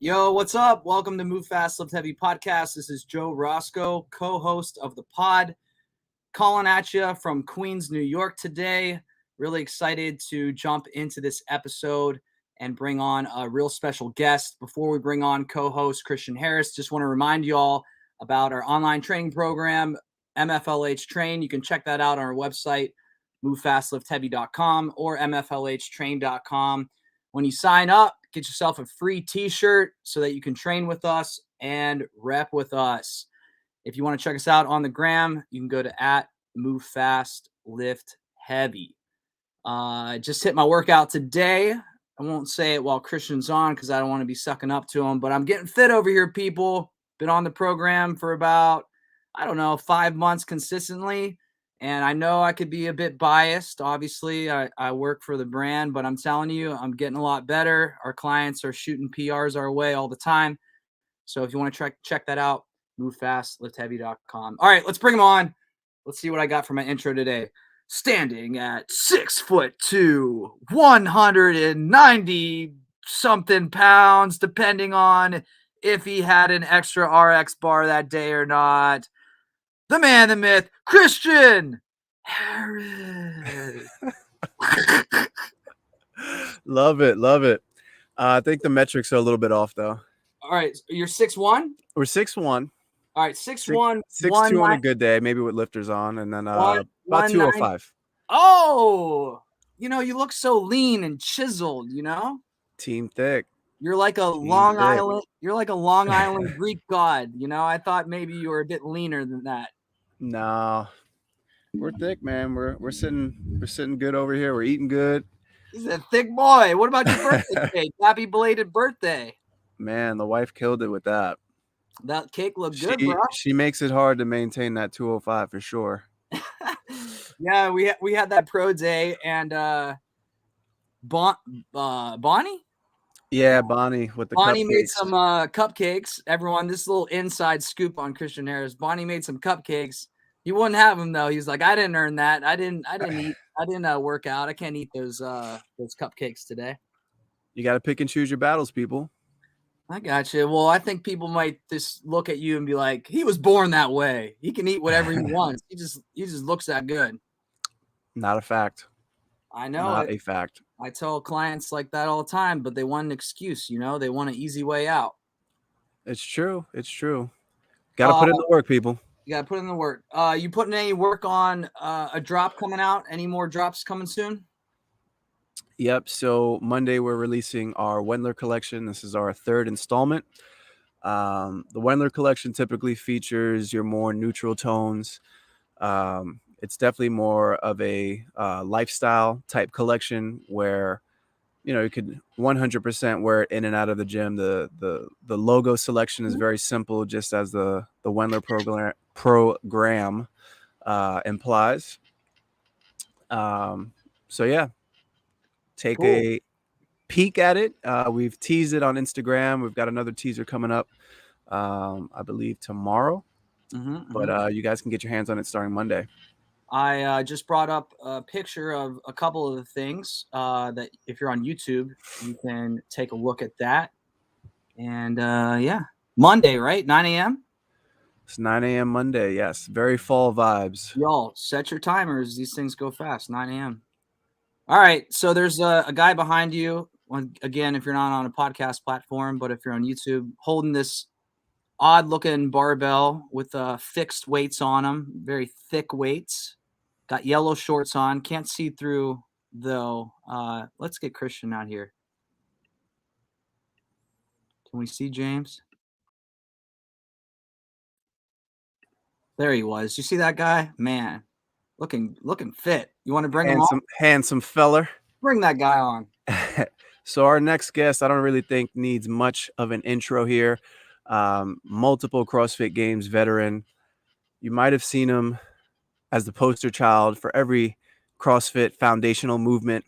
Yo, what's up? Welcome to Move Fast, Lift Heavy podcast. This is Joe Roscoe, co-host of the pod, calling at you from Queens, New York today. Really excited to jump into this episode and bring on a real special guest. Before we bring on co-host Christian Harris, just want to remind you all about our online training program, MFLH Train. You can check that out on our website, movefastlift.heavy.com or mflhtrain.com. When you sign up, get yourself a free t-shirt so that you can train with us and rep with us. If you want to check us out on the gram, you can go to @movefastlift.heavy. Just hit my workout today. I won't say it while Christian's on because I don't want to be sucking up to him, but I'm getting fit over here, people. Been on the program for about, 5 months consistently. And I know I could be a bit biased. Obviously, I work for the brand, but I'm telling you, I'm getting a lot better. Our clients are shooting PRs our way all the time. So if you want to check that out, movefastlift.heavy.com. All right, let's bring them on. Let's see what I got for my intro today. Standing at 6'2", 190 something pounds, depending on if he had an extra RX bar that day or not. The man, the myth, Christian Harris. Love it. I think the metrics are a little bit off, though. All right, you're 6'1"? We're 6'1". All right, 6'1", 6'2" on a good day, maybe with lifters on, and then about 205. Oh, you look so lean and chiseled. Team thick. You're like a Long Island. You're like a Long Island Greek god. I thought maybe you were a bit leaner than that. No, we're thick, man. We're sitting good over here. We're eating good. He's a thick boy. What about your birthday cake? Happy belated birthday. Man, the wife killed it with that. That cake looked good, bro. She makes it hard to maintain that 205 for sure. Yeah, we had that pro day, and Bonnie? Yeah, Bonnie with the Bonnie cupcakes. made some cupcakes. Everyone, this little inside scoop on Christian Harris. Bonnie made some cupcakes. He wouldn't have them though. He's like, I didn't earn that. I didn't eat. I didn't work out. I can't eat those cupcakes today. You got to pick and choose your battles, people. I got you. Well, I think people might just look at you and be like, he was born that way. He can eat whatever he wants. He just looks that good. Not a fact. I know. Not a fact. I tell clients like that all the time, but they want an excuse, they want an easy way out. It's true. Got to put in the work, people. You got to put in the work. You putting any work on a drop coming out? Any more drops coming soon? Yep. So Monday, we're releasing our Wendler collection. This is our third installment. The Wendler collection typically features your more neutral tones. It's definitely more of a lifestyle type collection where, you could 100% wear it in and out of the gym. The logo selection is very simple, just as the Wendler program implies. So yeah, take a peek at it. We've teased it on Instagram. We've got another teaser coming up, I believe tomorrow. But you guys can get your hands on it starting Monday. I just brought up a picture of a couple of the things that if you're on YouTube, you can take a look at that. And yeah, Monday, right? 9 a.m.? It's 9 a.m. Monday. Yes. Very fall vibes. Y'all set your timers. These things go fast. 9 a.m. All right. So there's a guy behind you. Again, if you're not on a podcast platform, but if you're on YouTube, holding this odd looking barbell with fixed weights on them, very thick weights. Got yellow shorts on. Can't see through though. Let's get Christian out here. Can we see James? There he was. You see that guy? Man, looking fit. You want to bring him on? Handsome feller. Bring that guy on. So our next guest, I don't really think needs much of an intro here. Multiple CrossFit Games veteran. You might have seen him as the poster child for every CrossFit foundational movement.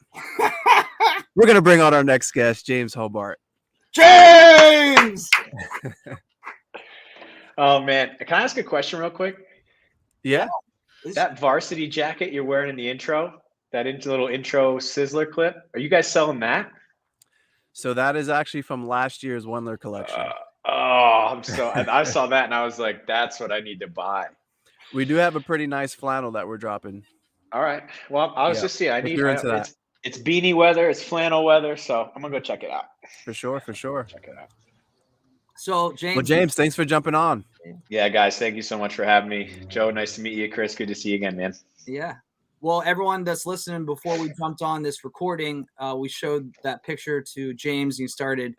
We're going to bring on our next guest, James Hobart. James! Oh, man. Can I ask a question real quick? Yeah. That varsity jacket you're wearing in the intro, that little intro sizzler clip, are you guys selling that? So that is actually from last year's Wendler collection. I saw that and I was like, that's what I need to buy. We do have a pretty nice flannel that we're dropping. All right. Well, I was just seeing. It's beanie weather. It's flannel weather. So I'm gonna go check it out. For sure. Check it out. So James. Well, James, thanks for jumping on. Yeah, guys, thank you so much for having me. Joe, nice to meet you. Chris, good to see you again, man. Yeah. Well, everyone that's listening, before we jumped on this recording, we showed that picture to James. He started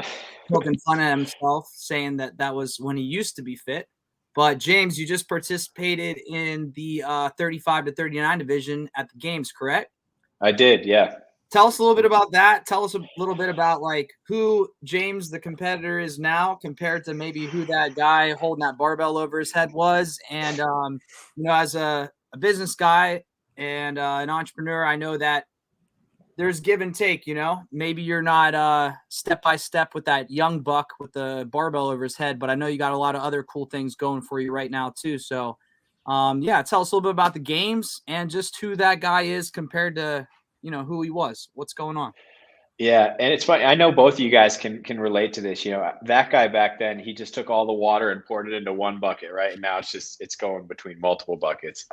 poking fun at himself, saying that was when he used to be fit. But James, you just participated in the 35 to 39 division at the games, correct? I did, yeah. Tell us a little bit about that. Tell us a little bit about like who James, the competitor, is now compared to maybe who that guy holding that barbell over his head was. And, as a business guy and an entrepreneur, I know that there's give and take, maybe you're not step by step with that young buck with the barbell over his head, but I know you got a lot of other cool things going for you right now too. So, tell us a little bit about the games and just who that guy is compared to, who he was. What's going on? Yeah, and it's funny. I know both of you guys can relate to this. That guy back then, he just took all the water and poured it into one bucket, right? And now it's going between multiple buckets.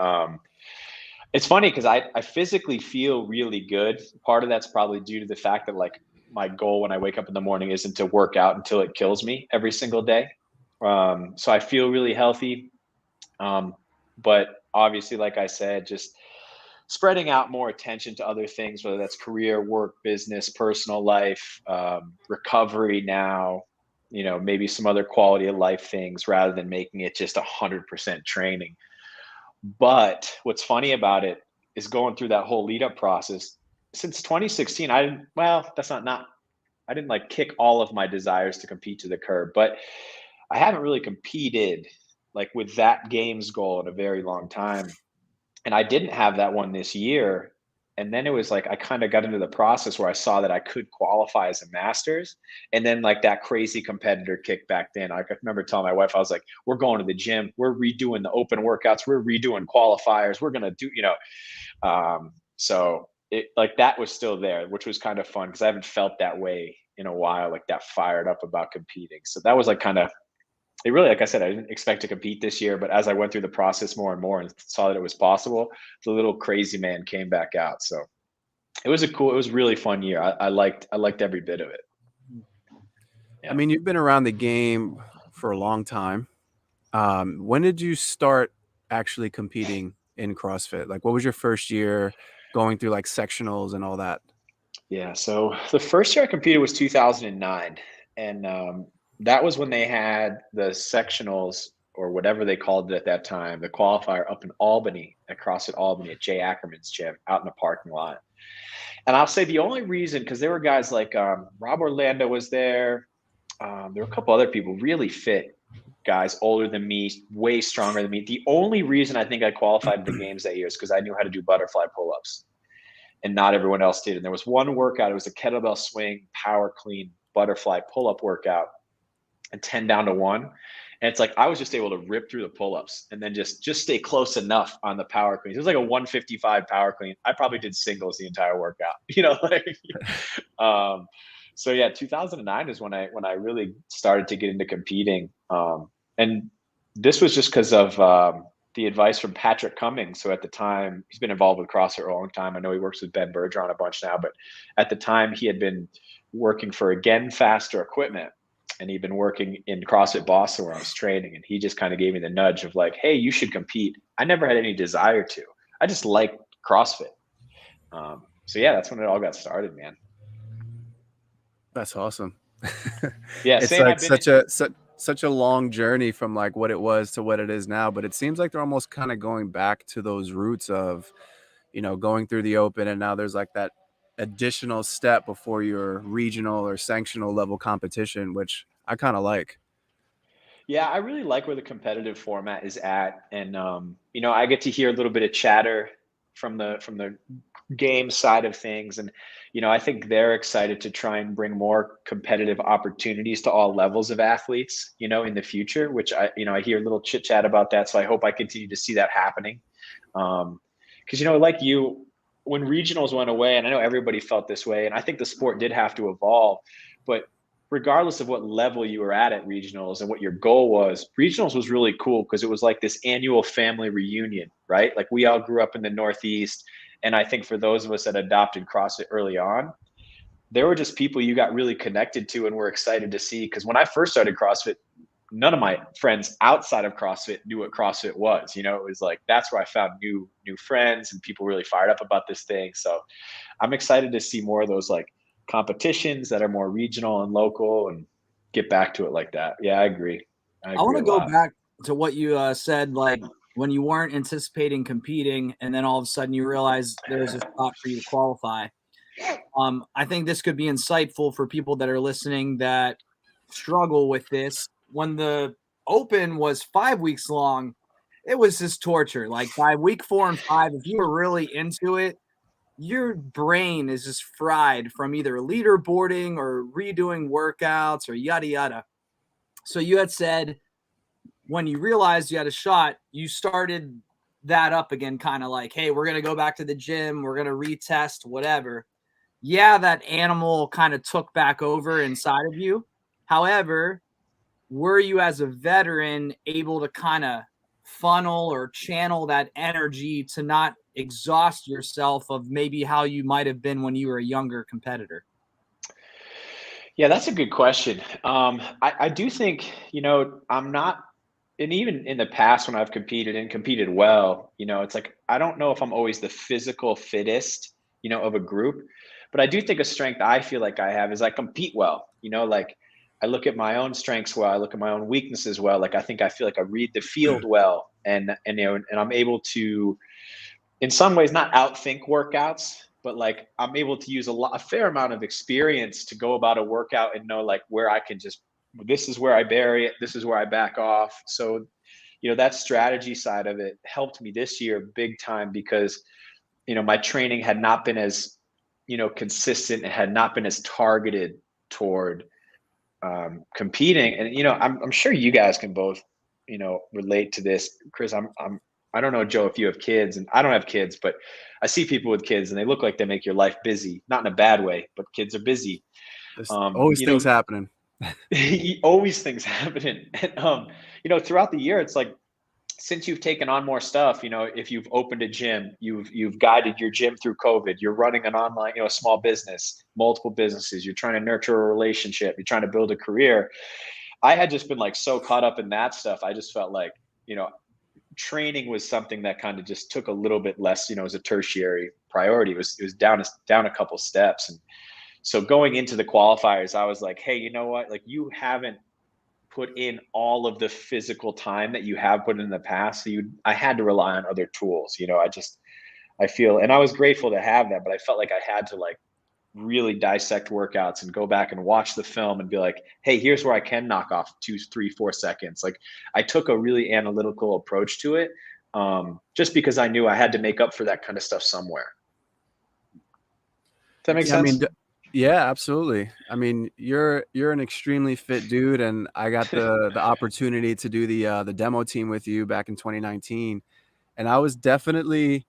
It's funny because I physically feel really good. Part of that's probably due to the fact that like my goal when I wake up in the morning isn't to work out until it kills me every single day. So I feel really healthy. But obviously, like I said, just spreading out more attention to other things, whether that's career, work, business, personal life, recovery now, maybe some other quality of life things rather than making it just 100% training. But what's funny about it is going through that whole lead up process since 2016, I didn't like kick all of my desires to compete to the curb, but I haven't really competed like with that games goal in a very long time. And I didn't have that one this year. And then it was like I kind of got into the process where I saw that I could qualify as a master's. And then like that crazy competitor kicked back then. I remember telling my wife, I was like, we're going to the gym. We're redoing the open workouts. We're redoing qualifiers. We're going to do, so it like that was still there, which was kind of fun because I haven't felt that way in a while, like that fired up about competing. So that was like kind of, it really, like I said, I didn't expect to compete this year, but as I went through the process more and more and saw that it was possible, the little crazy man came back out. So it was really fun year. I liked every bit of it. Yeah. I mean, you've been around the game for a long time. When did you start actually competing in CrossFit? Like, what was your first year going through like sectionals and all that? Yeah. So the first year I competed was 2009. And, that was when they had the sectionals or whatever they called it at that time, the qualifier up in Albany, at CrossFit Albany at Jay Ackerman's gym out in the parking lot. And I'll say the only reason, because there were guys like Rob Orlando was there. There were a couple other people, really fit guys, older than me, way stronger than me. The only reason I think I qualified for the games that year is because I knew how to do butterfly pull-ups and not everyone else did. And there was one workout, it was a kettlebell swing, power clean, butterfly pull-up workout. And 10 down to 1. And it's like I was just able to rip through the pull-ups and then just stay close enough on the power cleans. It was like a 155 power clean. I probably did singles the entire workout, so yeah, 2009 is when I really started to get into competing. And this was just because of the advice from Patrick Cummings. So at the time, he's been involved with CrossFit for a long time. I know he works with Ben Bergeron a bunch now, but at the time he had been working for Again Faster Equipment. And he'd been working in CrossFit Boston where I was training. And he just kind of gave me the nudge of like, hey, you should compete. I never had any desire to. I just liked CrossFit. So yeah, that's when it all got started, man. That's awesome. Yeah, it's like such a long journey from like what it was to what it is now. But it seems like they're almost kind of going back to those roots of, going through the open. And now there's like that additional step before your regional or sanctional level competition, which I kind of like. Yeah, I really like where the competitive format is at. And, I get to hear a little bit of chatter from the game side of things. And, I think they're excited to try and bring more competitive opportunities to all levels of athletes, in the future, which I hear a little chit chat about that. So I hope I continue to see that happening. Because, like you, when regionals went away, and I know everybody felt this way, and I think the sport did have to evolve, but regardless of what level you were at regionals and what your goal was, regionals was really cool because it was like this annual family reunion, right? Like we all grew up in the Northeast. And I think for those of us that adopted CrossFit early on, there were just people you got really connected to and were excited to see. Because when I first started CrossFit, none of my friends outside of CrossFit knew what CrossFit was. You know, it was like, that's where I found new friends and people really fired up about this thing. So I'm excited to see more of those like competitions that are more regional and local and get back to it like that. Yeah, I agree. I want to go back to what you said, like when you weren't anticipating competing and then all of a sudden you realize there's a spot for you to qualify. I think this could be insightful for people that are listening that struggle with this. When the open was 5 weeks long, it was just torture. Like by week 4 and 5, if you were really into it, your brain is just fried from either leaderboarding or redoing workouts or yada, yada. So you had said when you realized you had a shot, you started that up again, kind of like, hey, we're going to go back to the gym. We're going to retest, whatever. Yeah, that animal kind of took back over inside of you. However, were you as a veteran able to kind of funnel or channel that energy to not exhaust yourself of maybe how you might have been when you were a younger competitor? Yeah, that's a good question. I do think, you know, I'm not, and even in the past when I've competed and competed well, you know, it's like, I don't know if I'm always the physical fittest, you know, of a group, but I do think a strength I feel like I have is I compete well, you know, like I look at my own strengths well, I look at my own weaknesses well. Like, I think I feel like I read the field well and, you know, and I'm able to, in some ways, not outthink workouts, but like I'm able to use a fair amount of experience to go about a workout and know like where I can just, this is where I bury it, this is where I back off. So, you know, that strategy side of it helped me this year big time because, you know, my training had not been as, you know, consistent. It had not been as targeted toward competing. And, you know, I'm sure you guys can both, you know, relate to this. Chris, I don't know, Joe, if you have kids, and I don't have kids, but I see people with kids and they look like they make your life busy, not in a bad way, but kids are busy. There's always things happening. Always things happening. And, you know, throughout the year, it's like, since you've taken on more stuff, you know, if you've opened a gym, you've guided your gym through COVID, you're running an online, you know, a small business, multiple businesses, you're trying to nurture a relationship, you're trying to build a career. I had just been like so caught up in that stuff. I just felt like, you know, training was something that kind of just took a little bit less, you know, as a tertiary priority. It was down a couple steps. And so going into the qualifiers, I was like, hey, you know what? Like, you haven't put in all of the physical time that you have put in the past. So I had to rely on other tools. You know, I feel, and I was grateful to have that, but I felt like I had to like really dissect workouts and go back and watch the film and be like, hey, here's where I can knock off 2, 3, 4 seconds. Like, I took a really analytical approach to it, just because I knew I had to make up for that kind of stuff somewhere. Does that make sense? I mean, yeah, absolutely. I mean, you're an extremely fit dude, and I got the opportunity to do the demo team with you back in 2019, and I was definitely,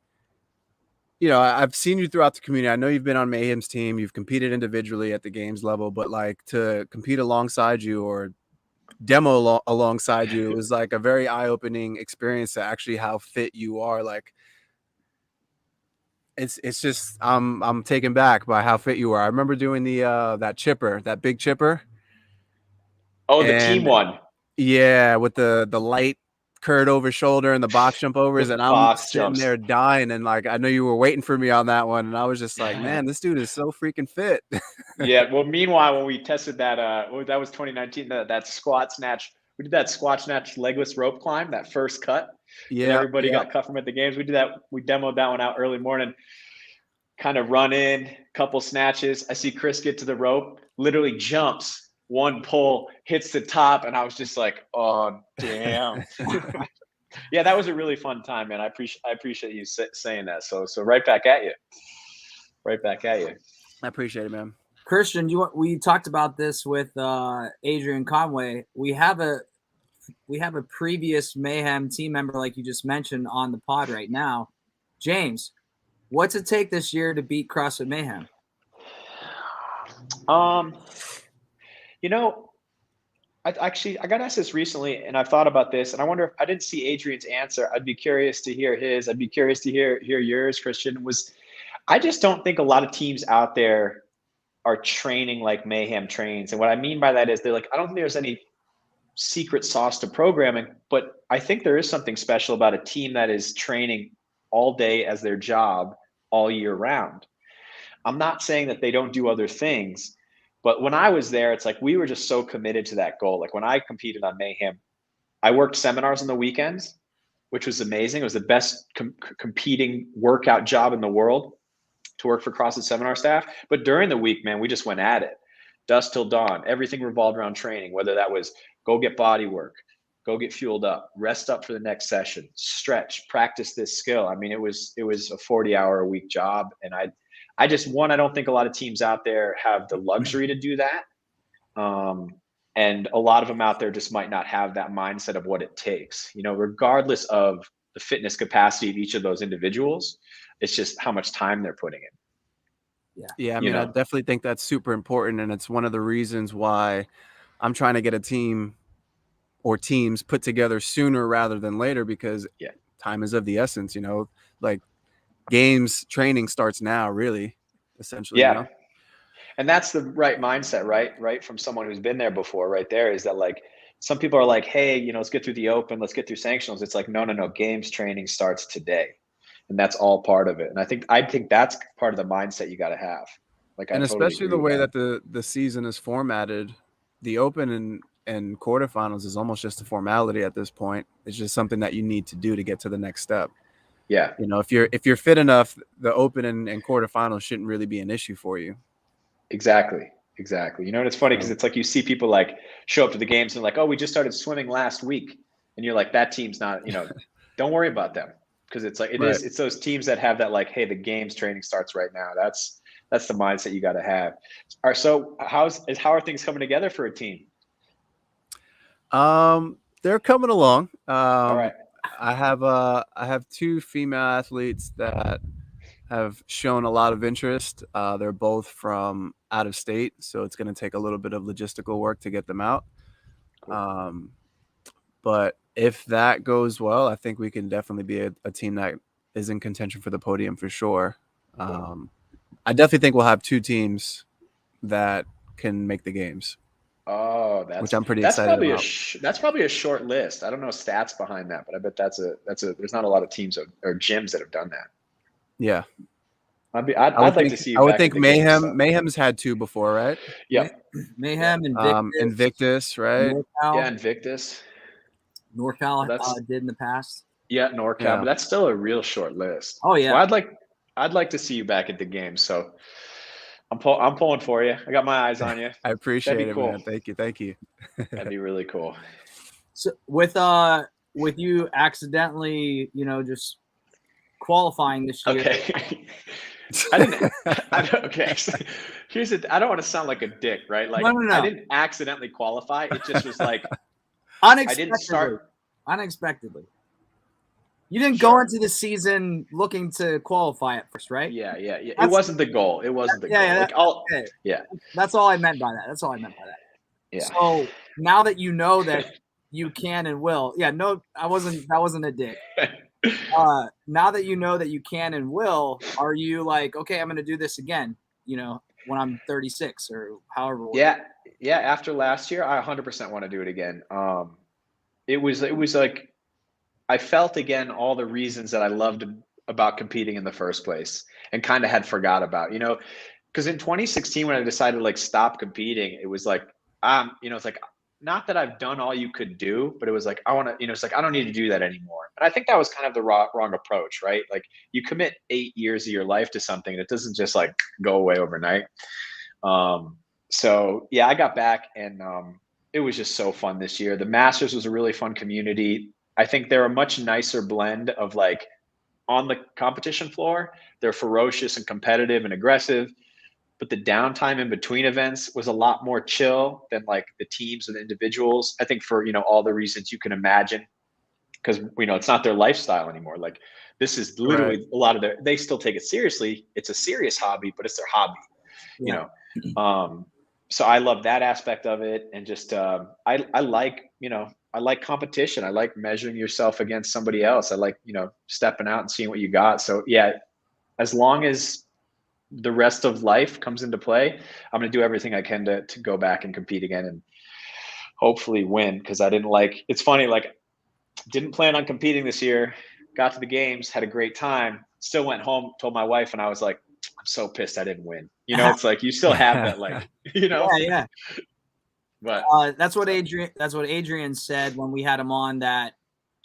you know, I've seen you throughout the community. I know you've been on Mayhem's team, you've competed individually at the games level, but like to compete alongside you or demo alongside you, it was like a very eye-opening experience to actually how fit you are. Like, it's just I'm taken back by how fit you are. I remember doing that big chipper. Oh, the team one. Yeah, with the light curd over shoulder and the box jump overs, and I'm sitting there dying, and like I know you were waiting for me on that one, and I was just like, man, this dude is so freaking fit. Yeah. Well, meanwhile, when we tested that, that was 2019. That squat snatch. We did that squat snatch legless rope climb, that first cut. Yeah. And everybody got cut from at the games. We did that. We demoed that one out early morning. Kind of run in, couple snatches. I see Chris get to the rope, literally jumps, one pull, hits the top, and I was just like, oh damn. Yeah, that was a really fun time, man. I appreciate you saying that. So right back at you. Right back at you. I appreciate it, man. Christian, we talked about this with Adrian Conway. We have a previous Mayhem team member, like you just mentioned, on the pod right now. James, what's it take this year to beat CrossFit Mayhem? You know, I got asked this recently, and I've thought about this, and I wonder if I didn't see Adrian's answer. I'd be curious to hear his. I'd be curious to hear yours, Christian. I just don't think a lot of teams out there are training like Mayhem trains, and what I mean by that is they're like, I don't think there's any secret sauce to programming, but I think there is something special about a team that is training all day as their job all year round. I'm not saying that they don't do other things, but when I was there, it's like we were just so committed to that goal. Like when I competed on Mayhem, I worked seminars on the weekends, which was amazing. It was the best competing workout job in the world to work for CrossFit seminar staff. But during the week, man, we just went at it. Dusk till dawn. Everything revolved around training, whether that was go get body work, go get fueled up, rest up for the next session, stretch, practice this skill. I mean, it was a 40-hour-a-week job. And I don't think a lot of teams out there have the luxury to do that. And a lot of them out there just might not have that mindset of what it takes, regardless of the fitness capacity of each of those individuals. It's just how much time they're putting in. Yeah. I mean, I definitely think that's super important. And it's one of the reasons why I'm trying to get a team or teams put together sooner rather than later, because time is of the essence, like games training starts now, really, essentially. Yeah. And that's the right mindset, right? From someone who's been there before, right there is that like, some people are like, hey, let's get through the open, let's get through sanctionals. It's like, no, games training starts today. And that's all part of it. And I think that's part of the mindset you got to have. Like, and especially the way that the season is formatted, the open and quarterfinals is almost just a formality at this point. It's just something that you need to do to get to the next step. Yeah. If you're fit enough, the open and quarterfinals shouldn't really be an issue for you. Exactly. And it's funny because it's like you see people like show up to the games and like, oh, we just started swimming last week. And you're like, that team's not, don't worry about them. Because it's like, it's those teams that have that like, hey, the games training starts right now. That's the mindset you got to have. All right. So how are things coming together for a team? They're coming along. All right. I have two female athletes that have shown a lot of interest. They're both from out of state, so it's going to take a little bit of logistical work to get them out. Cool. But if that goes well, I think we can definitely be a team that is in contention for the podium for sure. Cool. I definitely think we'll have two teams that can make the games. Oh, which I'm pretty excited about. That's probably a short list. I don't know stats behind that, but I bet there's not a lot of teams or gyms that have done that. Yeah. I'd like to see. I would think Mayhem's had two before, right? Yeah. Mayhem, Invictus, right? NorCal. Yeah, Invictus. NorCal did in the past. Yeah, NorCal, but that's still a real short list. Oh yeah. So I'd like to see you back at the game. So I'm pulling for you. I got my eyes on you. I appreciate it, cool. man. Thank you. That'd be really cool. So with you accidentally, just qualifying this year. Okay. Okay. Here's it. I don't want to sound like a dick, right? Like no. I didn't accidentally qualify. It just was like unexpectedly. You didn't go into the season looking to qualify at first, right? Yeah. It wasn't the goal. It wasn't the goal. That's all I meant by that. Yeah. So now that you know that you can and will, that wasn't a dick. Now that you know that you can and will, are you like, okay, I'm going to do this again, when I'm 36 or however? Yeah. After last year, I 100% want to do it again. It was like, I felt again, all the reasons that I loved about competing in the first place and kind of had forgot about, because in 2016, when I decided to like stop competing, it was like, it's like, not that I've done all you could do, but it was like, I want to, it's like, I don't need to do that anymore. And I think that was kind of the wrong approach, right? Like you commit 8 years of your life to something and it doesn't just like go away overnight. So yeah, I got back and it was just so fun this year. The Masters was a really fun community. I think they're a much nicer blend of like on the competition floor, they're ferocious and competitive and aggressive. But the downtime in between events was a lot more chill than like the teams and the individuals. I think for, all the reasons you can imagine, because, it's not their lifestyle anymore. Like this is literally a lot of they still take it seriously. It's a serious hobby, but it's their hobby, so I love that aspect of it. And just, I like, I like competition. I like measuring yourself against somebody else. I like, stepping out and seeing what you got. So yeah, as long as the rest of life comes into play, I'm going to do everything I can to go back and compete again and hopefully win. Cause it's funny, like didn't plan on competing this year, got to the games, had a great time, still went home, told my wife, and I was like, I'm so pissed I didn't win. It's like, you still have that, like, Yeah. But that's what Adrian said when we had him on, that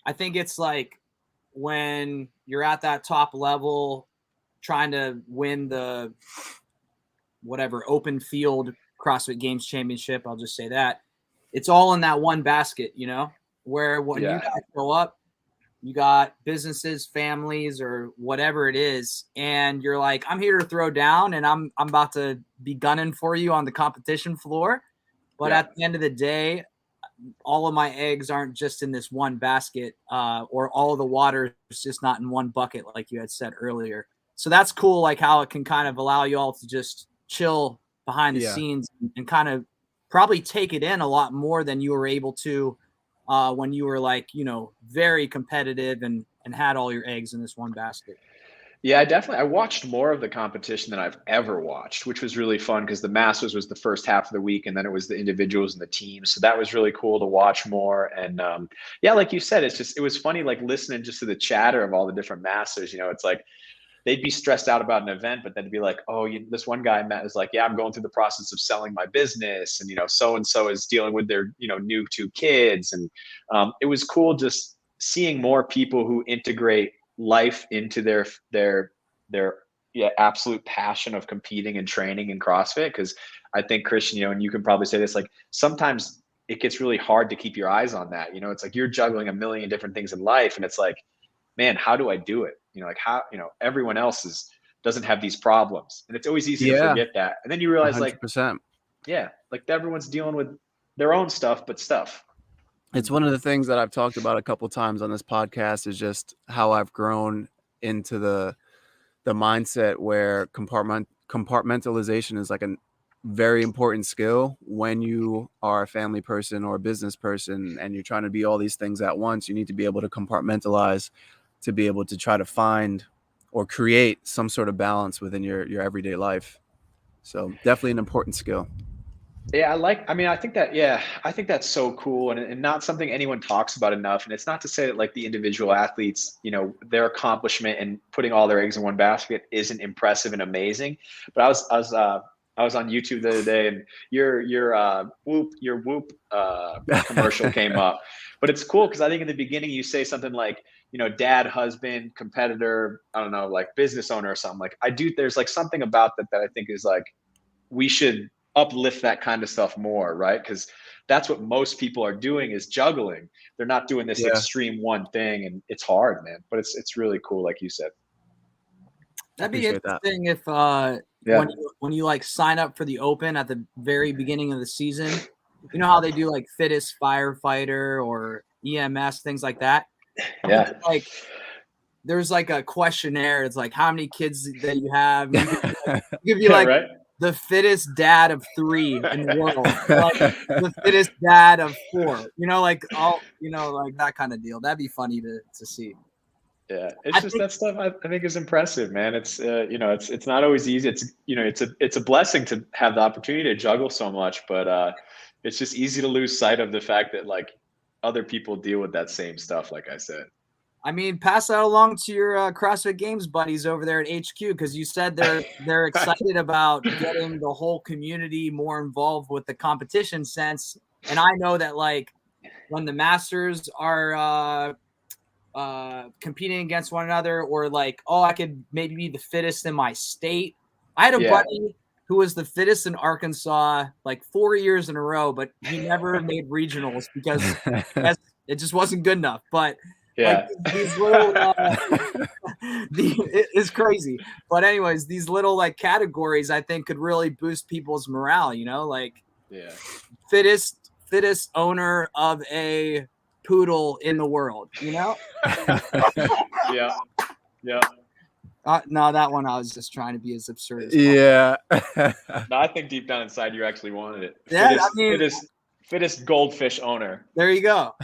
I think it's like when you're at that top level trying to win the whatever open field CrossFit Games championship, I'll just say that it's all in that one basket, where when you guys show up, you got businesses, families, or whatever it is, and you're like, I'm here to throw down and I'm about to be gunning for you on the competition floor. But at the end of the day, all of my eggs aren't just in this one basket, or all the water is just not in one bucket, like you had said earlier. So that's cool, like how it can kind of allow you all to just chill behind the scenes and kind of probably take it in a lot more than you were able to when you were like, very competitive and had all your eggs in this one basket. Yeah, I watched more of the competition than I've ever watched, which was really fun because the Masters was the first half of the week and then it was the individuals and the teams. So that was really cool to watch more. And like you said, it was funny, like listening just to the chatter of all the different Masters. It's like they'd be stressed out about an event, but then to be like, oh, this one guy Matt is like, yeah, I'm going through the process of selling my business. And, so-and-so is dealing with their, new 2 kids. And it was cool just seeing more people who integrate life into their absolute passion of competing and training in CrossFit. Cause I think Christian, and you can probably say this, like sometimes it gets really hard to keep your eyes on that. It's like you're juggling a million different things in life. And it's like, man, how do I do it? Like how, everyone else doesn't have these problems. And it's always easy to forget that. And then you realize 100%. like everyone's dealing with their own stuff, but stuff. It's one of the things that I've talked about a couple times on this podcast is just how I've grown into the mindset where compartmentalization is like a very important skill when you are a family person or a business person and you're trying to be all these things at once. You need to be able to compartmentalize to be able to try to find or create some sort of balance within your everyday life. So definitely an important skill. Yeah, I think that's so cool and not something anyone talks about enough. And it's not to say that like the individual athletes, their accomplishment and putting all their eggs in one basket isn't impressive and amazing. But I was on YouTube the other day and your Whoop commercial came up. But it's cool because I think in the beginning you say something like, dad, husband, competitor, I don't know, like business owner or something. Like there's like something about that I think is like we should uplift that kind of stuff more, right? Because that's what most people are doing is juggling. They're not doing this extreme one thing, and it's hard, man. But it's really cool, like you said. That'd be interesting if when you like sign up for the Open at the very beginning of the season, you know how they do like fittest firefighter or EMS, things like that. Yeah. Like there's like a questionnaire. It's like how many kids that you have. You could be like right? the fittest dad of 3 in the world, like the fittest dad of 4. Like all like that kind of deal. That'd be funny to see. Yeah, that stuff I think is impressive, man. It's it's not always easy. It's a blessing to have the opportunity to juggle so much, but it's just easy to lose sight of the fact that like other people deal with that same stuff. Like I said, I mean, pass that along to your CrossFit Games buddies over there at HQ because you said they're excited about getting the whole community more involved with the competition sense. And I know that like when the Masters are competing against one another, or like, oh, I could maybe be the fittest in my state. I had a buddy who was the fittest in Arkansas like 4 years in a row, but he never made regionals because it just wasn't good enough. But like these little it's crazy. But anyways, these little like categories I think could really boost people's morale, like fittest owner of a poodle in the world, Yeah. No, that one I was just trying to be as absurd as possible. Yeah. No, I think deep down inside you actually wanted it. Yeah, Fittest goldfish owner. There you go.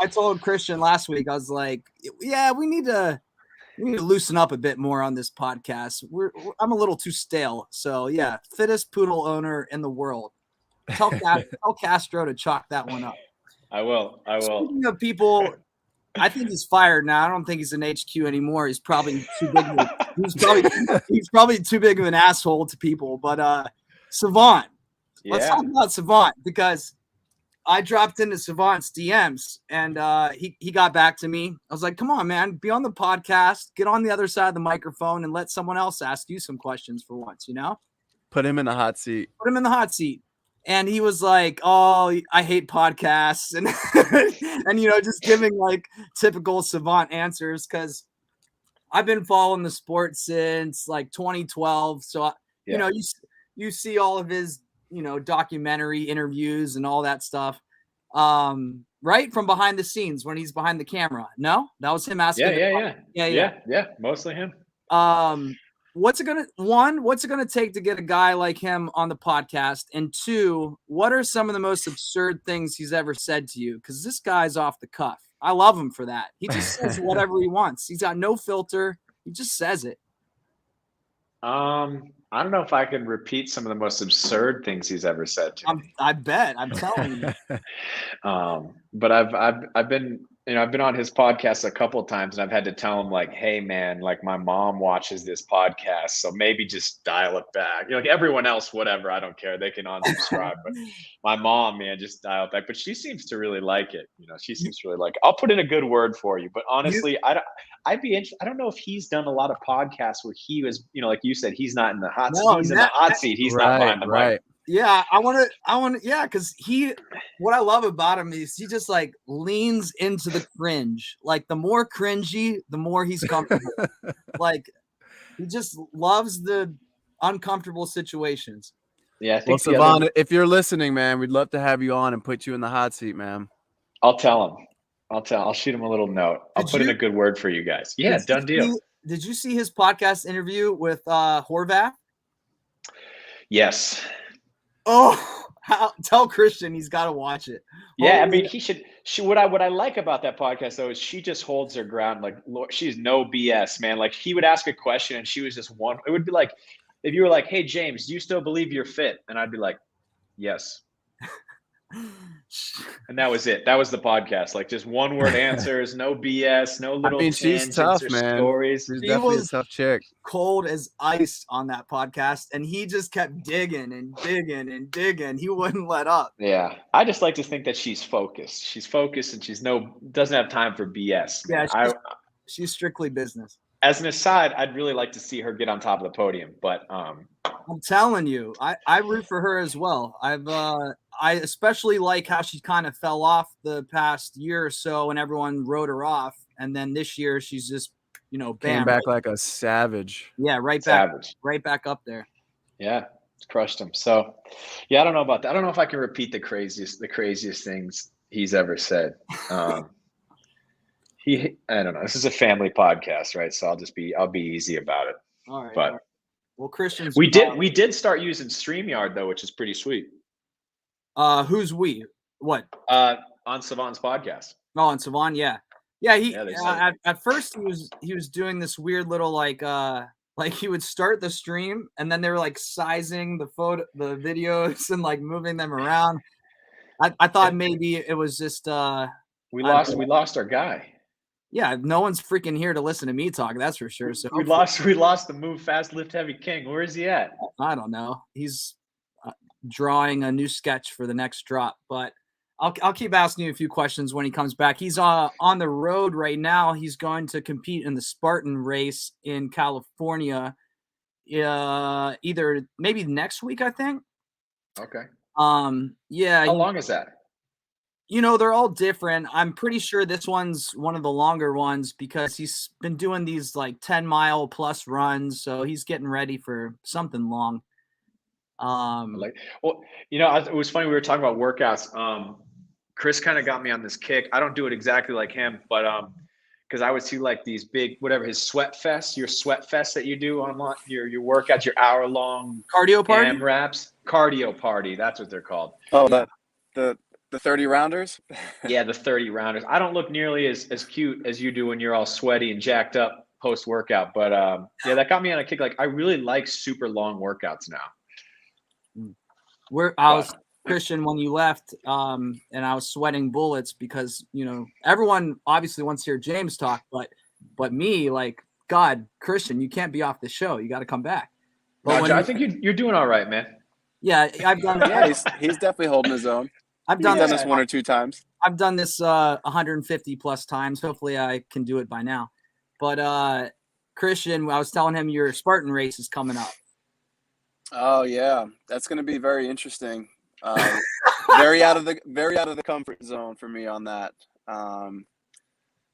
I told Christian last week, I was like, yeah, we need to loosen up a bit more on this podcast. I'm a little too stale. So yeah, fittest poodle owner in the world. Tell Castro to chalk that one up. I will. Speaking of people, I think he's fired now. I don't think he's in HQ anymore. He's probably too big. He's probably too big of an asshole to people. But Savant, let's talk about Savant, because I dropped into Savant's DMs and he got back to me. I was like, come on, man, be on the podcast, get on the other side of the microphone and let someone else ask you some questions for once, you know? Put him in the hot seat. And he was like, oh, I hate podcasts. And, and just giving like typical Savant answers, because I've been following the sport since like 2012. So, you see all of his documentary interviews and all that stuff, right from behind the scenes when he's behind the camera. No, that was him asking. Yeah, mostly him. What's it gonna take to get a guy like him on the podcast? And two, what are some of the most absurd things he's ever said to you? Because this guy's off the cuff. I love him for that. He just says whatever he wants. He's got no filter. He just says it. I don't know if I can repeat some of the most absurd things he's ever said to me. I bet. I'm telling you. But I've been on his podcast a couple of times, and I've had to tell him like, hey man, like my mom watches this podcast, so maybe just dial it back. Like everyone else, whatever, I don't care. They can unsubscribe. But my mom, man, just dial it back. But she seems to really like it. She seems to really like it. I'll put in a good word for you. But honestly, I'd be interested. I don't know if he's done a lot of podcasts where he was, like you said, he's not in the hot seat. He's in the hot seat. He's not behind the mic. Yeah, I want to, yeah, because what I love about him is he just like leans into the cringe. Like the more cringy, the more he's comfortable. Like he just loves the uncomfortable situations. Yeah. Well, Savant, if you're listening, man, we'd love to have you on and put you in the hot seat, man. I'll tell him. I'll shoot him a little note. I'll put in a good word for you guys. Yeah, done deal. Did you see his podcast interview with Horvath? Yes. Oh, tell Christian he's got to watch it. Yeah, I mean, he should. What I like about that podcast though is she just holds her ground. Like, she's no BS, man. Like, he would ask a question and she was just one. It would be like if you were like, "Hey, James, do you still believe you're fit?" And I'd be like, "Yes." And that was it. That was the podcast. Like, just one word answers, no BS, no little. She's tough, man. Stories. She's definitely a tough chick. Cold as ice on that podcast, and he just kept digging and digging and digging. He wouldn't let up. Yeah, I just like to think that she's focused. She's focused, and she's doesn't have time for BS. Man. Yeah, she's strictly business. As an aside, I'd really like to see her get on top of the podium, but I'm telling you, I root for her as well. I especially like how she kind of fell off the past year or so, and everyone wrote her off, and then this year she's just bam, came back like a savage. Yeah, right back up there. Yeah, crushed him. So, yeah, I don't know about that. I don't know if I can repeat the craziest things he's ever said. I don't know. This is a family podcast, right? So I'll be easy about it. All right. But well, Christian's we did start using StreamYard though, which is pretty sweet. Who's we? What? On Savant's podcast. Oh, on Savant, yeah. Yeah, at first he was doing this weird little like he would start the stream and then they were like sizing the videos and like moving them around. I thought maybe it was just we lost our guy. Yeah, no one's freaking here to listen to me talk, that's for sure. So we lost the move fast, lift heavy king. Where is he at? I don't know. He's drawing a new sketch for the next drop, but I'll keep asking you a few questions when he comes back. He's on the road right now. He's going to compete in the Spartan Race in California, either maybe next week, I think. Okay. Yeah. How long is that? They're all different. I'm pretty sure this one's one of the longer ones because he's been doing these like 10-mile plus runs, so he's getting ready for something long. It was funny. We were talking about workouts. Chris kind of got me on this kick. I don't do it exactly like him, but because I would see like these big, whatever his sweat fest, your sweat fest that you do on your workouts, your hour-long Cardio party? AMRAPs, cardio party. That's what they're called. Oh, Yeah. the 30 rounders. Yeah, the 30 rounders. I don't look nearly as cute as you do when you're all sweaty and jacked up post workout, but yeah, that got me on a kick. Like I really like super long workouts now. I was Christian when you left, and I was sweating bullets because everyone obviously wants to hear James talk, but me, like, God, Christian, you can't be off the show. You got to come back. But No, I think you're doing all right, man. Yeah, I've done. Yeah, he's definitely holding his own. I've done this 1 or 2 times. I've done this 150 plus times. Hopefully, I can do it by now. But Christian, I was telling him your Spartan race is coming up. Oh yeah, that's going to be very interesting. Very out of the comfort zone for me on that.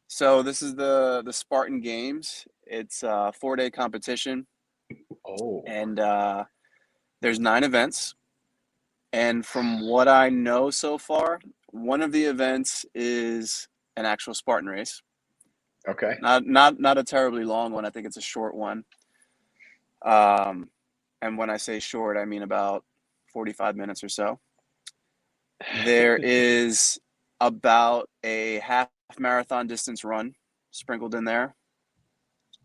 So this is the Spartan Games. It's a 4-day competition. Oh. And there's 9 events. And from what I know so far, one of the events is an actual Spartan race. Okay. Not a terribly long one. I think it's a short one. And when I say short, I mean about 45 minutes or so. There is about a half marathon distance run sprinkled in there.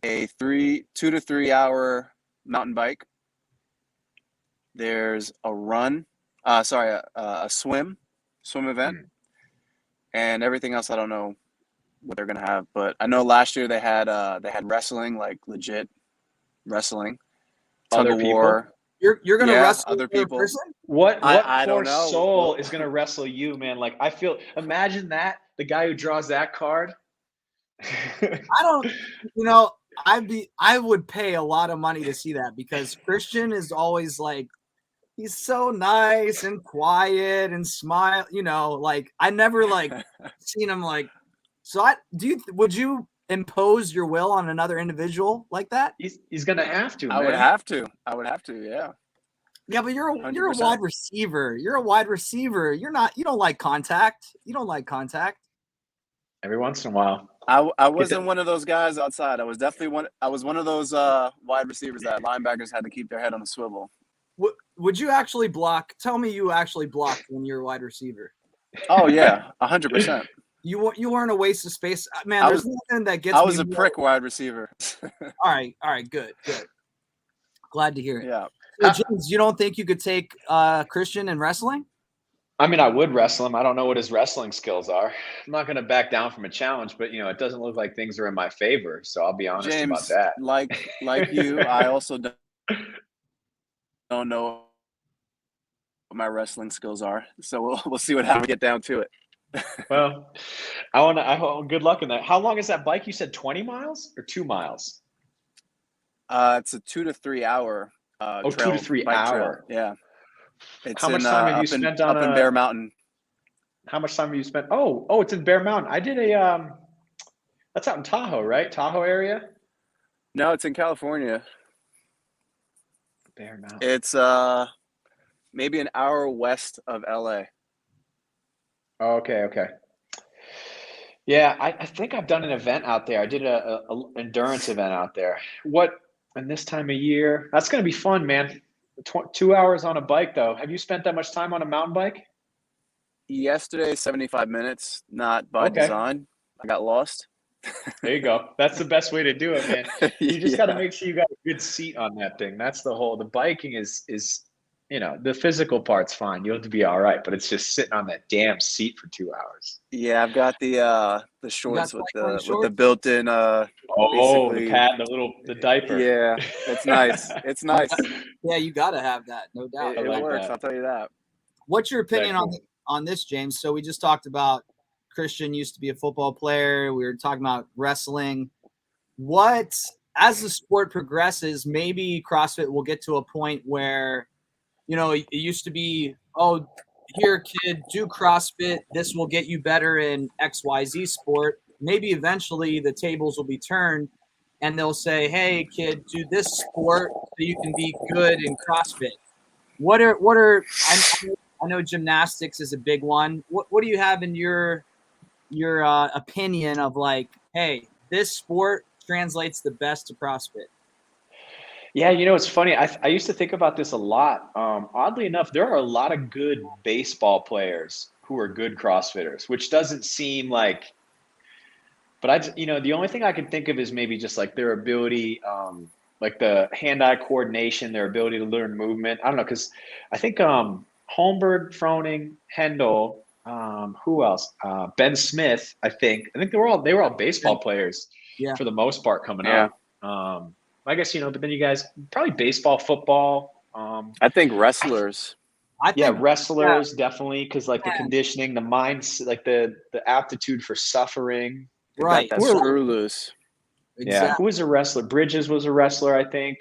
A 2 to 3 hour mountain bike. There's a run. A swim event. And everything else I don't know what they're gonna have, but I know last year they had wrestling, like legit wrestling. Tug of war. You're gonna wrestle other people. Person? What I poor don't know. soul is gonna wrestle you, man? Like imagine that, the guy who draws that card. I don't, I would pay a lot of money to see that because Christian is always like, he's so nice and quiet and smile, like I never like seen him like, so would you impose your will on another individual like that? He's gonna have to, man. I would have to, yeah. Yeah, but you're a 100%. wide receiver. You're a wide receiver. You don't like contact. You don't like contact. Every once in a while. I wasn't one of those guys outside. I was definitely one of those wide receivers that linebackers had to keep their head on a swivel. Would you actually block? Tell me you actually blocked when you're a wide receiver. Oh yeah, 100%. You weren't a waste of space, man. There's nothing that gets. I was a prick wide receiver. All right, good. Glad to hear it. Yeah. So James, you don't think you could take Christian in wrestling? I mean, I would wrestle him. I don't know what his wrestling skills are. I'm not going to back down from a challenge, but it doesn't look like things are in my favor. So I'll be honest about that. Like you, I also don't know what my wrestling skills are. So we'll see what happens when we get down to it. Well, I hope good luck in that. How long is that bike? You said 20 miles or 2 miles? It's a 2 to 3 hour. Trail, 2 to 3 hour. Trail. Yeah. It's how much time have you spent up in Bear Mountain? How much time have you spent? Oh, it's in Bear Mountain. I did that's out in Tahoe, right? Tahoe area? No, it's in California. Bear Mountain. It's maybe an hour west of LA. Oh, okay. Yeah, I think I've done an event out there. I did a endurance event out there. And this time of year, that's going to be fun, man. 2 hours on a bike, though. Have you spent that much time on a mountain bike? Yesterday, 75 minutes, not by design. I got lost. There you go. That's the best way to do it, man. You just got to make sure you got a good seat on that thing. That's the biking is the physical part's fine. You'll have to be all right, but it's just sitting on that damn seat for 2 hours. Yeah, I've got the shorts with the built-in the pad, the diaper. Yeah, it's nice. It's nice. Yeah, you got to have that, no doubt. It works. I'll tell you that. What's your opinion on this, James? So we just talked about Christian used to be a football player. We were talking about wrestling. As the sport progresses, maybe CrossFit will get to a point where, it used to be, oh, here, kid, do CrossFit. This will get you better in XYZ sport. Maybe eventually the tables will be turned and they'll say, hey, kid, do this sport so you can be good in CrossFit. I know gymnastics is a big one. What do you have in your opinion of like, hey, this sport translates the best to CrossFit? Yeah, you know, it's funny. I used to think about this a lot. Oddly enough, there are a lot of good baseball players who are good CrossFitters, which doesn't seem like. But the only thing I can think of is maybe just like their ability, like the hand-eye coordination, their ability to learn movement. I don't know, because I think Holmberg, Froning, Hendel, who else? Ben Smith. I think they were all baseball players Yeah. for the most part coming Yeah. up. I guess but then you guys probably baseball, football. I think wrestlers. I think Wrestlers definitely, because like the conditioning, the minds, like the aptitude for suffering. They right. got that screw loose. Exactly. Yeah, who was a wrestler? Bridges was a wrestler, I think.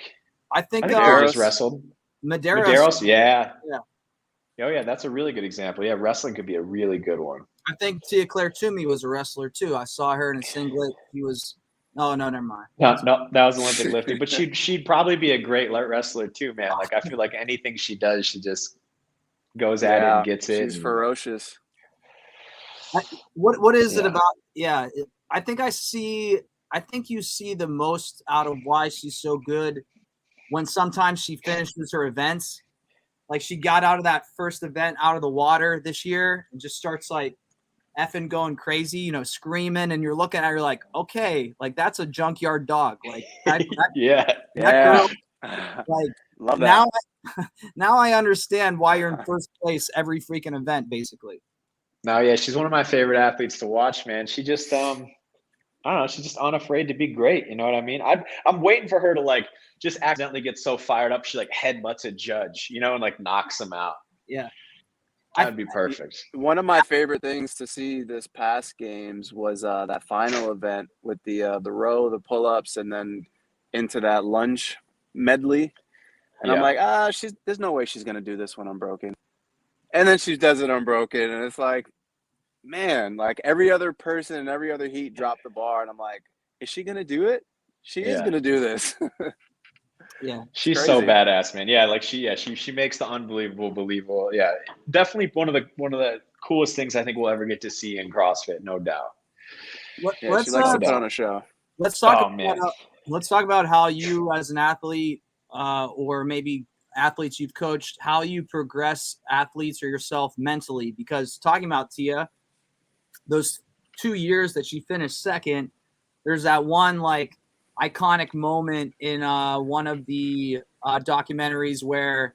I think Bridges wrestled. Medeiros. Yeah. Yeah. Oh yeah, that's a really good example. Yeah, wrestling could be a really good one. I think Tia Claire Toomey was a wrestler too. I saw her in a singlet. He was. Oh no, never mind. No, that was Olympic lifting, but she'd probably be a great wrestler too, man. Like I feel like anything she does, she just goes at it and gets it. She's ferocious. What is it about? Yeah, I think you see the most out of why she's so good when sometimes she finishes her events. Like she got out of that first event out of the water this year and just starts like effing going crazy, screaming, and you're looking at her, you're like, okay, like that's a junkyard dog. Like that girl, like love that. Now I understand why you're in first place every freaking event, basically. No, yeah, she's one of my favorite athletes to watch, man. She just I don't know, she's just unafraid to be great. You know what I mean? I'm waiting for her to like just accidentally get so fired up she like headbutts a judge, and like knocks him out. Yeah. That'd be perfect. One of my favorite things to see this past games was that final event with the row, the pull-ups, and then into that lunge medley. And I'm like, there's no way she's gonna do this when I'm broken. And then she does it unbroken, and it's like, man, like every other person in every other heat dropped the bar, and I'm like, is she gonna do it? She is gonna do this. Yeah, she's so badass, man. Yeah, like she makes the unbelievable believable. Yeah, definitely one of the coolest things I think we'll ever get to see in CrossFit, no doubt. She likes to put on a show. Let's talk about how you, as an athlete, or maybe athletes you've coached, how you progress athletes or yourself mentally. Because talking about Tia, those 2 years that she finished second, there's that one like iconic moment in one of the documentaries where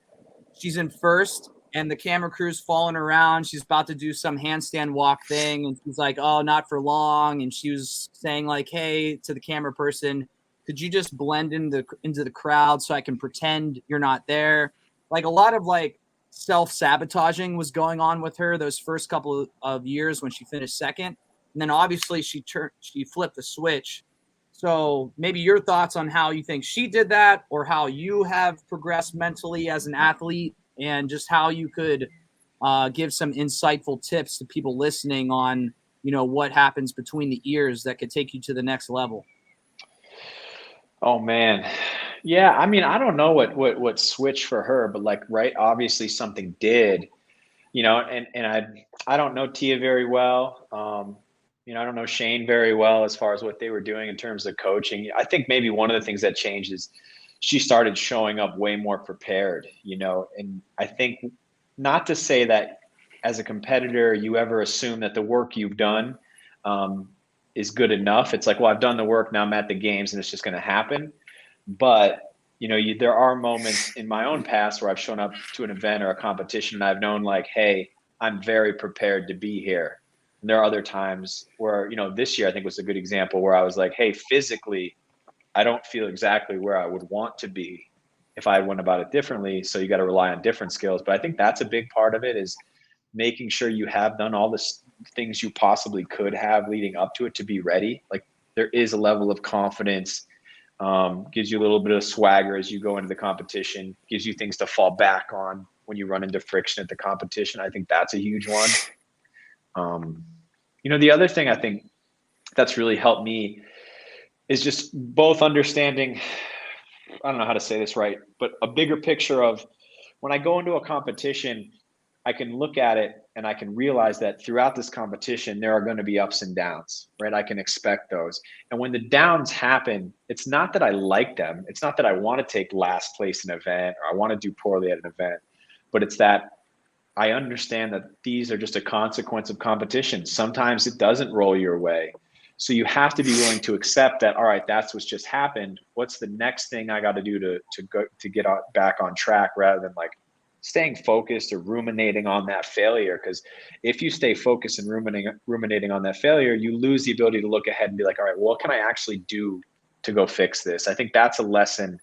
she's in first and the camera crew's following around. She's about to do some handstand walk thing, and she's like, oh, not for long. And she was saying like, hey, to the camera person, could you just blend into the crowd so I can pretend you're not there? Like a lot of like self-sabotaging was going on with her those first couple of years when she finished second. And then obviously she flipped the switch. So maybe your thoughts on how you think she did that, or how you have progressed mentally as an athlete, and just how you could give some insightful tips to people listening on, what happens between the ears that could take you to the next level. Oh man. Yeah, I mean, I don't know what switched for her, but like, right, obviously something did, and I don't know Tia very well. I don't know Shane very well as far as what they were doing in terms of coaching. I think maybe one of the things that changed is she started showing up way more prepared, and I think, not to say that as a competitor, you ever assume that the work you've done is good enough. It's like, well, I've done the work, now I'm at the games and it's just going to happen. But, there are moments in my own past where I've shown up to an event or a competition and I've known like, hey, I'm very prepared to be here. And there are other times where, this year I think was a good example where I was like, hey, physically, I don't feel exactly where I would want to be if I went about it differently. So you got to rely on different skills. But I think that's a big part of it, is making sure you have done all the things you possibly could have leading up to it to be ready. Like there is a level of confidence, gives you a little bit of swagger as you go into the competition, gives you things to fall back on when you run into friction at the competition. I think that's a huge one. The other thing I think that's really helped me is just both understanding, I don't know how to say this right, but a bigger picture of when I go into a competition, I can look at it and I can realize that throughout this competition, there are going to be ups and downs, right? I can expect those. And when the downs happen, it's not that I like them. It's not that I want to take last place in an event or I want to do poorly at an event, but it's that I understand that these are just a consequence of competition. Sometimes it doesn't roll your way. So you have to be willing to accept that, all right, that's what's just happened. What's the next thing I got to do to get back on track, rather than like staying focused or ruminating on that failure? Because if you stay focused and ruminating on that failure, you lose the ability to look ahead and be like, all right, well, what can I actually do to go fix this? I think that's a lesson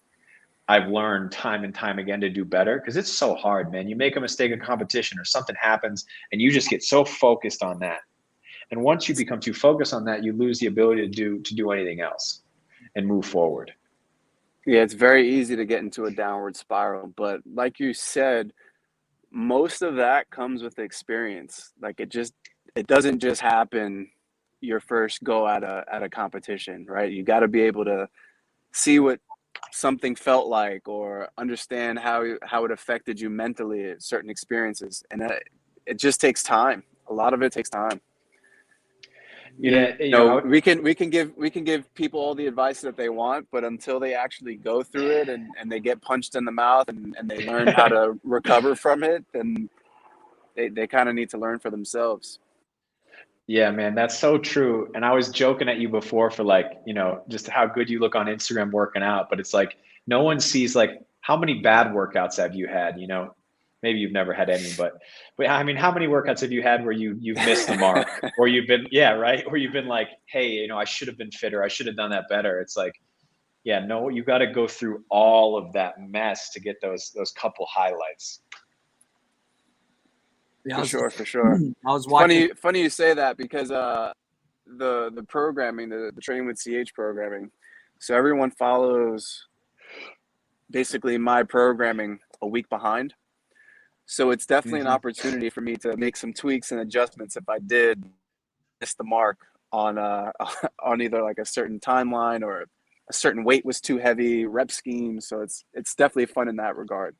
I've learned time and time again to do better, because it's so hard, man. You make a mistake in competition or something happens and you just get so focused on that. And once you become too focused on that, you lose the ability to do anything else and move forward. Yeah, it's very easy to get into a downward spiral, but like you said, most of that comes with experience. Like it doesn't just happen your first go at a competition, right? You got to be able to see what something felt like or understand how it affected you mentally at certain experiences, and it just takes time. A lot of it takes time. Yeah, We can give people all the advice that they want, but until they actually go through it and they get punched in the mouth and they learn how to recover from it, then they kind of need to learn for themselves. Yeah, man, that's so true. And I was joking at you before for like, just how good you look on Instagram working out, but it's like no one sees like how many bad workouts have you had, Maybe you've never had any, but I mean, how many workouts have you had where you've missed the mark or you've been, yeah, right. Or you've been like, hey, I should have been fitter. I should have done that better. It's like, yeah, no, you got to go through all of that mess to get those couple highlights. Yeah, for sure. I was watching. Funny you say that, because the programming, the Train with CH programming, so everyone follows basically my programming a week behind. So it's definitely an opportunity for me to make some tweaks and adjustments if I did miss the mark on on either like a certain timeline or a certain weight was too heavy, rep scheme. So it's definitely fun in that regard.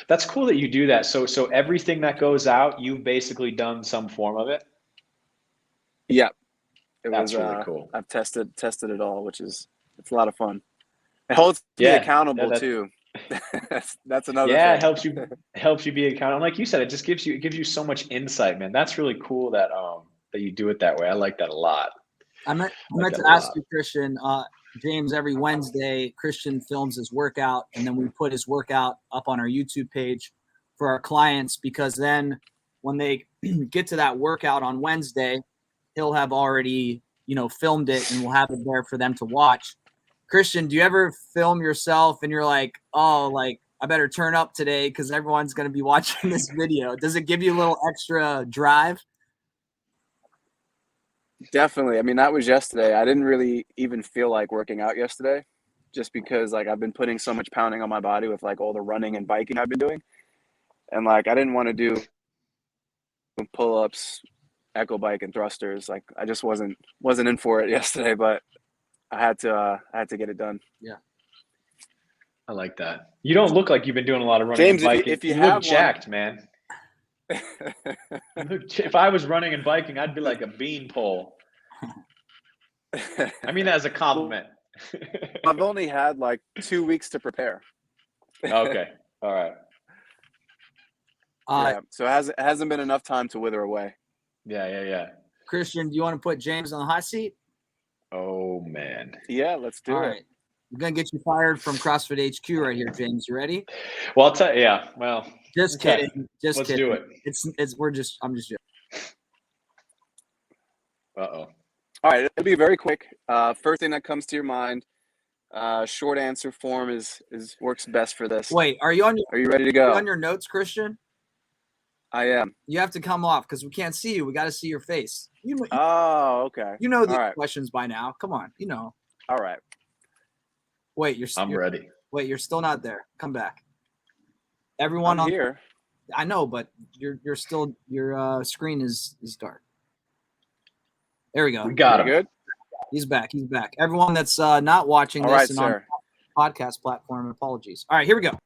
That's cool that you do that. So everything that goes out, you've basically done some form of it. Yeah, That's really cool. I've tested it all, it's a lot of fun. It holds me accountable too. That's another thing. It helps you be accountable. Like you said, it gives you so much insight, man. That's really cool that you do it that way. I like that a lot. I meant to ask you, Christian. James, every Wednesday, Christian films his workout, and then we put his workout up on our YouTube page for our clients, because then when they get to that workout on Wednesday, he'll have already, filmed it, and we'll have it there for them to watch. Christian, do you ever film yourself and you're like, oh, like I better turn up today because everyone's going to be watching this video? Does it give you a little extra drive? Definitely. I mean, that was yesterday. I didn't really even feel like working out yesterday, just because like I've been putting so much pounding on my body with like all the running and biking I've been doing. And like I didn't want to do pull-ups, echo bike, and thrusters. Like I just wasn't in for it yesterday, but I had to get it done. Yeah. I like that. You don't look like you've been doing a lot of running James, and biking. if you look jacked, man. If I was running and biking, I'd be like a beanpole. I mean that as a compliment. I've only had like 2 weeks to prepare. Okay. All right. Yeah, so it hasn't been enough time to wither away. Yeah. Christian, do you want to put James on the hot seat? Oh, man. Yeah, let's do it. All right. We're going to get you fired from CrossFit HQ right here, James. You ready? Well, I'll tell you. Yeah. Well, just kidding. Let's do it. I'm just joking. Uh-oh. All right. It'll be very quick. First thing that comes to your mind, short answer form is works best for this. Wait, are you ready to go? Are you on your notes, Christian? I am. You have to come off because we can't see you. We got to see your face. Oh, okay. You know the questions by now. Come on. All right. Wait, I'm ready. Wait, you're still not there. Come back. Everyone I'm here. I know, but you're still your screen is dark. There we go. We got him. Good. He's back. Everyone that's not watching this on podcast platform, apologies. All right, here we go.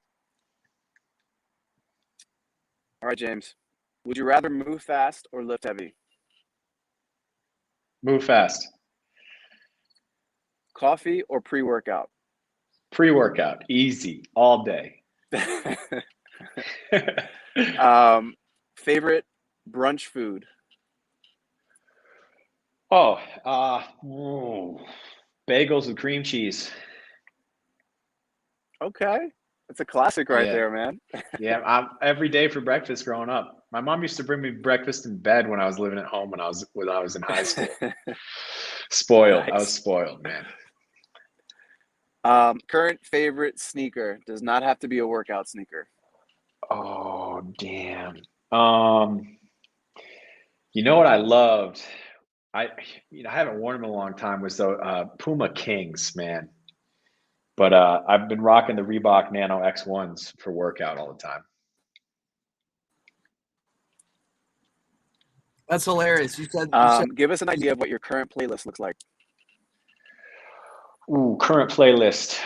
All right, James. Would you rather move fast or lift heavy? Move fast. Coffee or pre-workout? Pre-workout. Easy. All day. Favorite brunch food? Bagels with cream cheese. Okay. That's a classic right Yeah. there, man. Yeah, every day for breakfast growing up. My mom used to bring me breakfast in bed when I was living at home when I was in high school. Spoiled. I was Nice. spoiled, man. Current favorite sneaker does not have to be a workout sneaker. Oh, damn. You know what I loved? I haven't worn them in a long time. Was the Puma Kings, man. But I've been rocking the Reebok Nano X1s for workout all the time. That's hilarious. You said Give us an idea of what your current playlist looks like. Ooh, current playlist.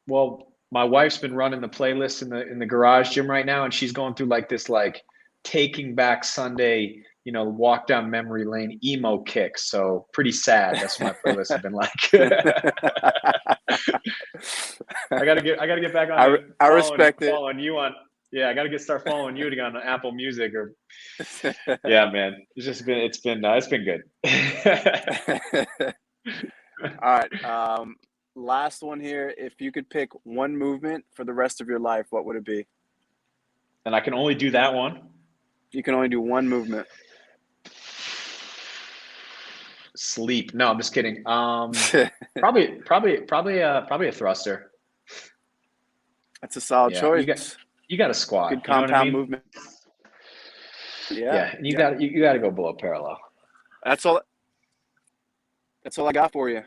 Well, my wife's been running the playlist in the garage gym right now, and she's going through like this Taking Back Sunday, walk down memory lane emo kicks. So pretty sad. That's what my playlist has been like. I gotta get back on. I respect it. Following you on. Yeah, I gotta start following you again on Apple Music or. Yeah, man. It's been good. All right. Last one here. If you could pick one movement for the rest of your life, what would it be? And I can only do that one. You can only do one movement. Sleep. No, I'm just kidding. Probably a thruster. That's a solid choice. You got a squat. Good compound movement. Yeah, and you got to go below parallel. That's all I got for you.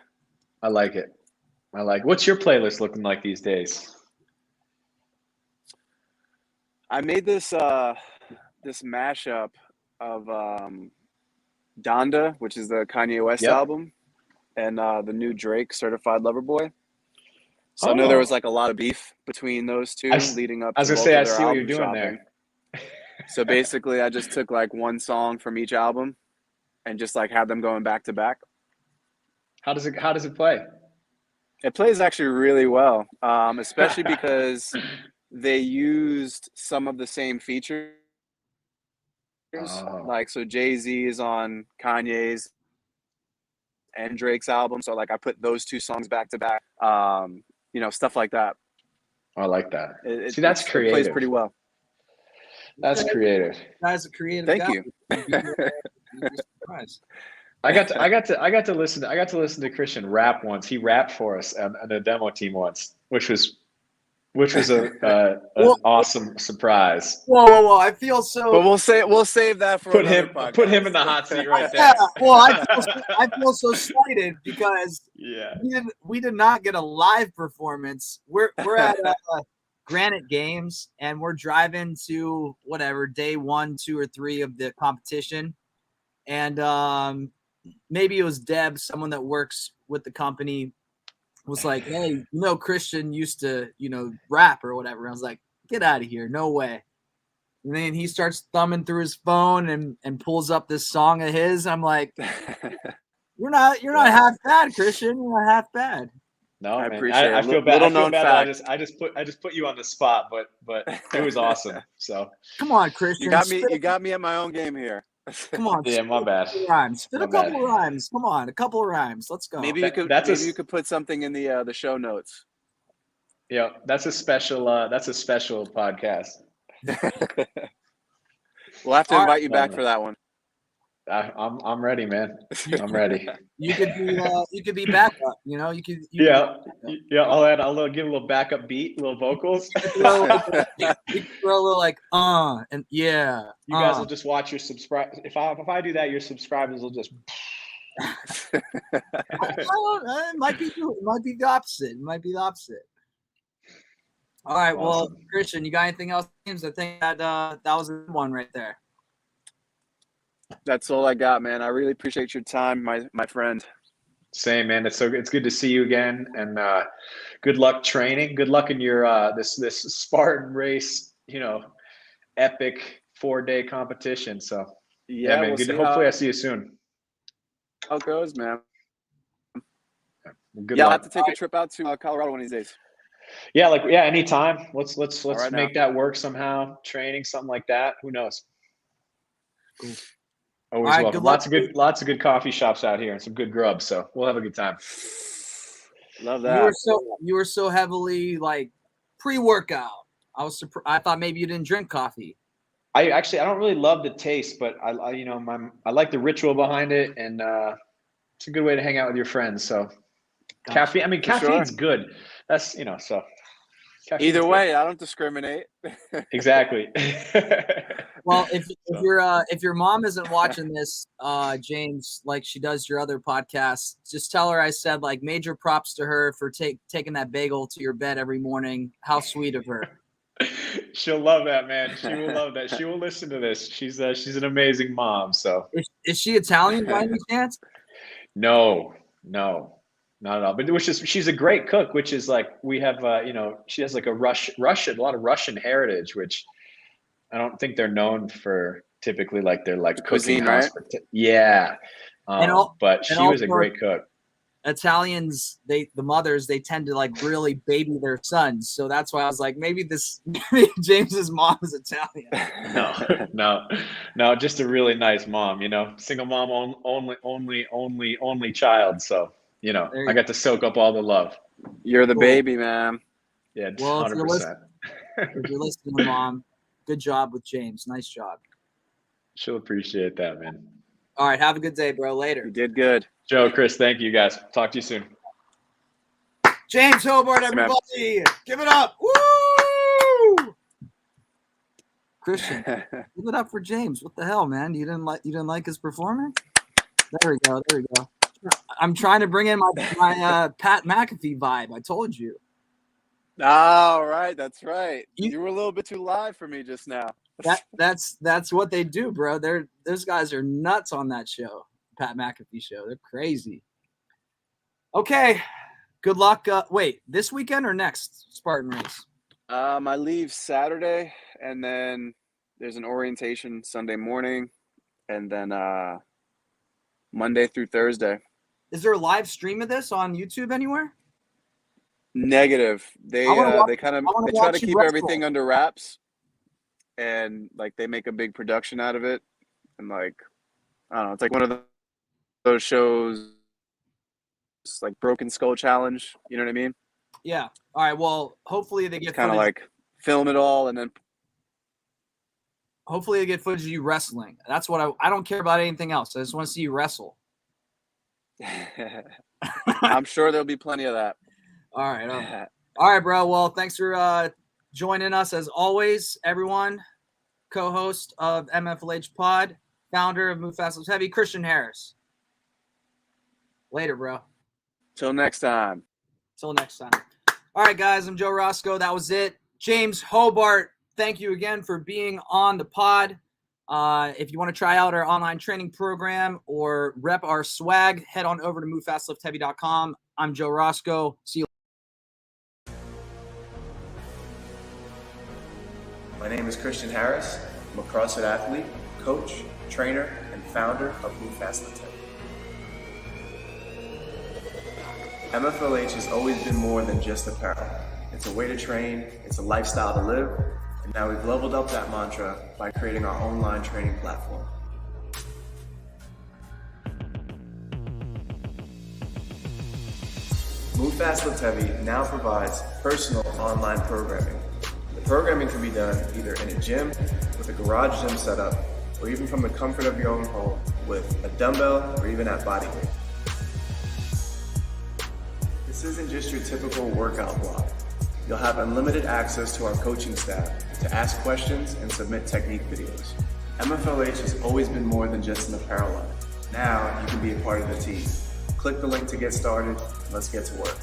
I like it. What's your playlist looking like these days? I made this this mashup of Donda, which is the Kanye West album, and the new Drake Certified Lover Boy. So I know there was a lot of beef between those two leading up to both of their album I see what you're doing shopping. there. So basically I just took one song from each album and just had them going back to back. How does it play? It plays actually really well, especially because they used some of the same features. So Jay-Z is on Kanye's and Drake's album. So I put those two songs back to back, stuff like that. I like that. See, that's creative. It plays pretty well. That's creative. That's a creative. Thank guy. you. I got to listen to Christian rap once. He rapped for us on the demo team once, which was an awesome surprise. Whoa! I feel so. But we'll save that for another podcast. Put him in the hot seat right there. Yeah, well, I feel so slighted because we did not get a live performance. We're at Granite Games and we're driving to whatever day 1, 2, or 3 of the competition, and maybe it was Deb, someone that works with the company, was like, hey, Christian used to, rap or whatever. I was like, get out of here. No way. And then he starts thumbing through his phone and pulls up this song of his. I'm like, you're not half bad, Christian. You're not half bad. No, I man. appreciate it. I feel bad. Little known fact. I just put you on the spot, but it was awesome. So come on, Christian. You got me at my own game here. Come on. Yeah, my bad. Rhymes. Spit a couple of rhymes. Come on, a couple of rhymes. Let's go. Maybe you could put something in the show notes. Yeah, that's a special podcast. We'll have to invite you back for that one. I'm ready, man. I'm ready. You could be backup. You could. I'll give a little backup beat, little vocals. You could throw a little and yeah. You guys will just watch your subscribe. If I do that, your subscribers will just. It might be the opposite. It might be the opposite. All right. Awesome. Well, Christian, you got anything else? I think that was a good one right there. That's all I got, man. I really appreciate your time, my friend. Same, man. It's good to see you again, and good luck training. Good luck in your this Spartan race. Epic 4-day competition. So yeah, man. We'll Good. see Hopefully, I see you soon. how it goes, man. Good I'll luck. have to take a trip out to Colorado one of these days. Yeah, anytime. Let's right make that work somehow. Training, something like that. Who knows? Cool. Always All right, welcome. Lots of good coffee shops out here and some good grub. So we'll have a good time. Love that. You were so heavily like pre-workout. I thought maybe you didn't drink coffee. I don't really love the taste, but I like the ritual behind it, and it's a good way to hang out with your friends. So Gotcha. caffeine's good. That's so. Either way, I don't discriminate. Exactly. Well, if your mom isn't watching this, James, like she does your other podcasts, just tell her I said like major props to her for taking that bagel to your bed every morning. How sweet of her. She'll love that, man. She will love that. She will listen to this. She's an amazing mom. So is she Italian by any chance? No, not at all. But she's a great cook, which is like we have she has like a a lot of Russian heritage, which I don't think they're known for typically, like they're like cuisine, cooking right? Yeah. But she was a great cook. Italians, the mothers, they tend to like really baby their sons. So that's why I was like, maybe James's mom is Italian. No, just a really nice mom, single mom, only child. So, I got to soak up all the love. You're the baby, man. Yeah, well, 100%. If you're listening, Mom, good job with James. Nice job. She'll appreciate that, man. All right. Have a good day, bro. Later. You did good. Joe, Chris, thank you guys. Talk to you soon. James Hobart, everybody. Give it up. Woo! Christian, give it up for James. What the hell, man? You didn't like his performance? There we go. I'm trying to bring in my Pat McAfee vibe. I told you. All right, that's right. You were a little bit too live for me just now. That's what they do, bro. Those guys are nuts on that show, Pat McAfee show. They're crazy. Okay, good luck. Wait, this weekend or next Spartan Race? I leave Saturday, and then there's an orientation Sunday morning, and then Monday through Thursday. Is there a live stream of this on YouTube anywhere? Negative. They try to keep everything under wraps, and like they make a big production out of it, and like I don't know, it's like one of those shows, like Broken Skull Challenge. You know what I mean? Yeah. All right. Well, hopefully they get kind of like film it all, and then hopefully they get footage of you wrestling. That's what I don't care about anything else. I just want to see you wrestle. I'm sure there'll be plenty of that. All right, bro. Well, thanks for joining us as always, everyone. Co-host of MFLH Pod, founder of Move Fast Lift Heavy, Christian Harris. Later, bro. Till next time. All right, guys. I'm Joe Roscoe. That was it. James Hobart, thank you again for being on the pod. If you want to try out our online training program or rep our swag, head on over to movefastliftheavy.com. I'm Joe Roscoe. See you. My name is Christian Harris. I'm a CrossFit athlete, coach, trainer, and founder of Move Fast Lift Heavy. MFLH has always been more than just apparel. It's a way to train, it's a lifestyle to live, and now we've leveled up that mantra by creating our online training platform. Move Fast Lift Heavy now provides personal online programming. The programming can be done either in a gym, with a garage gym setup, or even from the comfort of your own home with a dumbbell or even at body weight. This isn't just your typical workout block. You'll have unlimited access to our coaching staff to ask questions and submit technique videos. MFLH has always been more than just an apparel line. Now you can be a part of the team. Click the link to get started. Let's get to work.